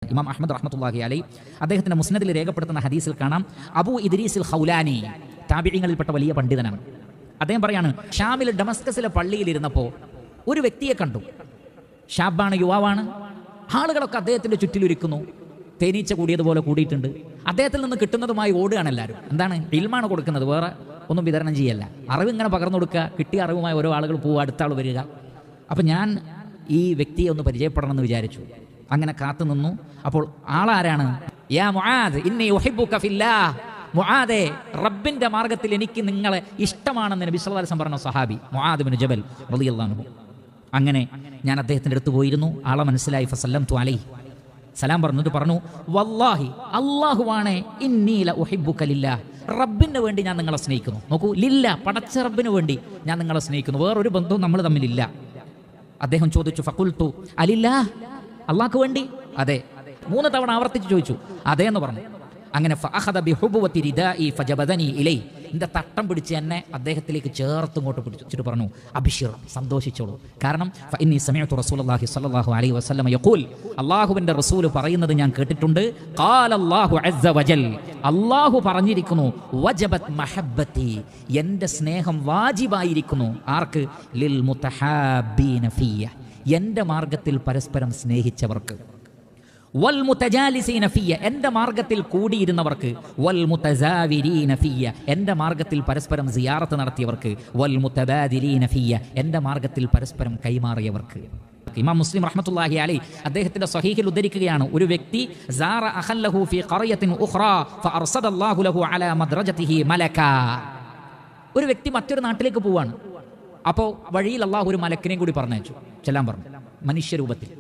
ഇമാം അഹ്മദ് റഹ്മത്തുള്ളാഹി അലൈഹി അദ്ദേഹത്തിന്റെ മുസ്നദിൽ രേഖപ്പെടുത്തുന്ന ഹദീസിൽ കാണാം, അബൂ ഇദ്രീസിൽ ഖൗലാനി താബിഈങ്ങളിൽപ്പെട്ട വലിയ പണ്ഡിതനാണ്. അദ്ദേഹം പറയാണ്, ഷാമിൽ ഡമസ്കസിലെ പള്ളിയിൽ ഇരുന്നപ്പോൾ ഒരു വ്യക്തിയെ കണ്ടു. ഷാബാണ്, യുവാവാണ്. ആളുകളൊക്കെ അദ്ദേഹത്തിന്റെ ചുറ്റിലിരിക്കുന്നു. തേനീച്ച കൂടിയതുപോലെ കൂടിയിട്ടുണ്ട്. അദ്ദേഹത്തിൽ നിന്ന് കിട്ടുന്നതുമായി ഓടുകയാണ് എല്ലാവരും. എന്താണ്? ഇൽമാണ് കൊടുക്കുന്നത്, വേറെ ഒന്നും വിതരണം ചെയ്യല്ല. അറിവ് ഇങ്ങനെ പകർന്നു കൊടുക്കുക. കിട്ടിയ അറിവുമായി ഓരോ ആളുകൾ പോവുക, അടുത്ത ആൾ വരിക. അപ്പം ഞാൻ ഈ വ്യക്തിയെ ഒന്ന് പരിചയപ്പെടണമെന്ന് വിചാരിച്ചു. അങ്ങനെ കാത്തു നിന്നു. അപ്പോൾ ആളാരാണ്? യാ മുആദ് ഇന്നി ഉഹിബ്ബുക ഫില്ലാഹ്. മുആദേ, റബ്ബിന്റെ മാർഗത്തിൽ എനിക്ക് നിങ്ങളെ ഇഷ്ടമാണെന്ന് നബി സല്ലല്ലാഹു അലൈഹി വസല്ലം പറഞ്ഞ സഹാബി മുആദ് ഇബ്നു ജബൽ റളിയല്ലാഹു അൻഹു. അങ്ങനെ ഞാൻ അദ്ദേഹത്തിൻ്റെ അടുത്ത് പോയിരുന്നു. ആളെ മനസ്സിലായി. ഫസല്ലംതു അലൈഹി, സലാം പറഞ്ഞിട്ട് പറഞ്ഞു, വല്ലാഹി അല്ലാഹുവാണേ, ഇന്നി ല ഉഹിബ്ബുക ലില്ലാഹ്, റബ്ബിന് വേണ്ടി ഞാൻ നിങ്ങളെ സ്നേഹിക്കുന്നു. നോക്കൂ, ലില്ല, പടച്ച റബ്ബിന് വേണ്ടി ഞാൻ നിങ്ങളെ സ്നേഹിക്കുന്നു. വേറൊരു ബന്ധവും നമ്മൾ തമ്മിലില്ല. അദ്ദേഹം ചോദിച്ചു, ഫഖുൽതു അലില്ലാഹ്, അള്ളാഹ്ക്ക് വേണ്ടി? അതെ. 3 തവണ ആവർത്തിച്ച് ചോദിച്ചു. അതേ എന്ന് പറഞ്ഞു. അങ്ങനെ ഫഅഖദ ബിഹുബുവതി റിദാഇ ഫജബദനി ഇലൈഹി, എൻ്റെ തട്ടം പിടിച്ച് എന്നെ അദ്ദേഹത്തിലേക്ക് ചേർത്ത് ഇങ്ങോട്ട് പിടിച്ചിട്ട് പറഞ്ഞു, അബ്ശിർ, സന്തോഷിച്ചോളൂ. കാരണം ഫഇന്നി സമഅതു റസൂലുള്ളാഹി സ്വല്ലല്ലാഹു അലൈഹി വസല്ലം യഖൂൽ, അല്ലാഹുവിൻ്റെ റസൂൽ പറയുന്നത് ഞാൻ കേട്ടിട്ടുണ്ട്. ഖാല അല്ലാഹു അസ്സ വജൽ, അല്ലാഹു പറഞ്ഞിരിക്കുന്നു, വജബത് മഹബ്ബതി, എൻ്റെ സ്നേഹം വാജിബായിരിക്കുന്നു. ആർക്ക്? ലിൽ മുതഹാബീന ഫിയ, എൻ്റെ മാർഗത്തിൽ പരസ്പരം സ്നേഹിച്ചവർക്ക്. വൽ മുതജാലിസീന ഫിയ, എൻ്റെ മാർഗത്തിൽ കൂടിയിരുന്നവർക്ക്. വൽ മുതസാവിരീന ഫിയ, എൻ്റെ മാർഗത്തിൽ പരസ്പരം സിയാറത്ത് നടത്തിയവർക്ക്. വൽ മുതബാദിലീന ഫിയ, എൻ്റെ മാർഗത്തിൽ പരസ്പരം കൈമാറിയവർക്ക്. ഇമാം മുസ്ലിം റഹ്മത്തുള്ളാഹി അലൈഹി അദ്ദേഹത്തിന്റെ സ്വഹീഹിൽ ഉദ്ധരിക്കുകയാണ്, ഒരു വ്യക്തി സാറ അഖല്ലഹു ഫീ ഖറയത്തിൻ ഉഖ്റാ ഫഅർസദല്ലാഹു ലഹു അലാ മദ്റജതിഹി മലകാ. ഒരു വ്യക്തി മറ്റൊരു നാട്ടിലേക്ക് പോവാണ്. അപ്പോൾ വഴിയിൽ അള്ളാഹു ഒരു മലക്കിനെയും കൂടി പറഞ്ഞയച്ചു, ചെല്ലാൻ പറഞ്ഞു, മനുഷ്യരൂപത്തിൽ.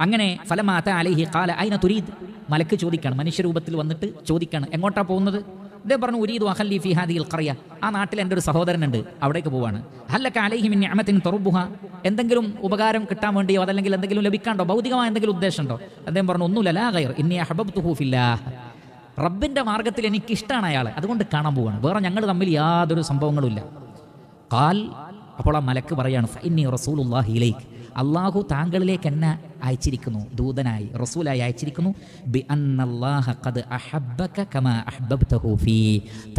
അങ്ങനെ ഫലമാ അതാ അലൈഹി ഖാല അയ്ന തുരീദ്, മലക്ക് ചോദിക്കാണ്, മനുഷ്യരൂപത്തിൽ വന്നിട്ട് ചോദിക്കാണ്, എങ്ങോട്ടാ പോകുന്നത്? ഇദ്ദേഹം പറഞ്ഞു, ഉരീദു അഖല്ലി ഫീ ഹാദിഹിൽ ഖറിയ, ആ നാട്ടിൽ എൻ്റെ ഒരു സഹോദരനുണ്ട്, അവിടേക്ക് പോവാണ്. ഹല്ലക അലൈഹി മിൻ നിഅമത്തിൻ തറുബുഹ, എന്തെങ്കിലും ഉപകാരം കിട്ടാൻ വേണ്ടിയോ അതല്ലെങ്കിൽ എന്തെങ്കിലും ലഭിക്കാണ്ടോ, ഭൗതികമായ എന്തെങ്കിലും ഉദ്ദേശമുണ്ടോ? അദ്ദേഹം പറഞ്ഞു, ഒന്നുമില്ല, ലാ ഗൈർ ഇന്നി അഹബബ്തുഹു ഫില്ലാഹ്, റബ്ബിൻ്റെ മാർഗത്തിൽ എനിക്ക് ഇഷ്ടമാണ് അയാളെ, അതുകൊണ്ട് കാണാൻ പോവാണ്, വേറെ ഞങ്ങൾ തമ്മിൽ യാതൊരു സംഭവങ്ങളുമില്ല. ഖാൽ, അപ്പോൾ ആ മലക്ക് പറയാണ്, ഫഇന്നി റസൂലുള്ളാഹി ഇലൈക്, അള്ളാഹു താങ്കളിലേക്ക് എന്നെ അയച്ചിരിക്കുന്നു, ദൂതനായി, റസൂലായി അയച്ചിരിക്കുന്നു. ബി അന്നല്ലാഹ ഖദ് അഹബ്ബക കമാ അഹ്ബബ്തഹു ഫീ,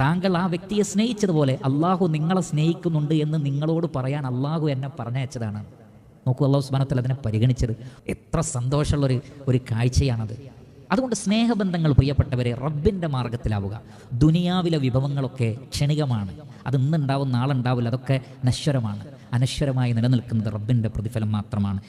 താങ്കൾ ആ വ്യക്തിയെ സ്നേഹിച്ചതുപോലെ അള്ളാഹു നിങ്ങളെ സ്നേഹിക്കുന്നുണ്ട് എന്ന് നിങ്ങളോട് പറയാൻ അള്ളാഹു എന്നെ പറഞ്ഞയച്ചതാണ്. നോക്കൂ, അള്ളാഹു സുബ്ഹാനഹു വ തആല അതിനെ പരിഗണിച്ചത് എത്ര സന്തോഷമുള്ള ഒരു കാഴ്ചയാണത്. അതുകൊണ്ട് സ്നേഹബന്ധങ്ങൾ, പ്രിയപ്പെട്ടവരെ, റബ്ബിൻ്റെ മാർഗത്തിലാവുക. ദുനിയാവിലെ വിഭവങ്ങളൊക്കെ ക്ഷണികമാണ്, അത് ഇന്നുണ്ടാവും നാളുണ്ടാവില്ല, അതൊക്കെ നശ്വരമാണ്. അനശ്വരമായി നിലനിൽക്കുന്നത് റബ്ബിൻ്റെ പ്രതിഫലം മാത്രമാണ്.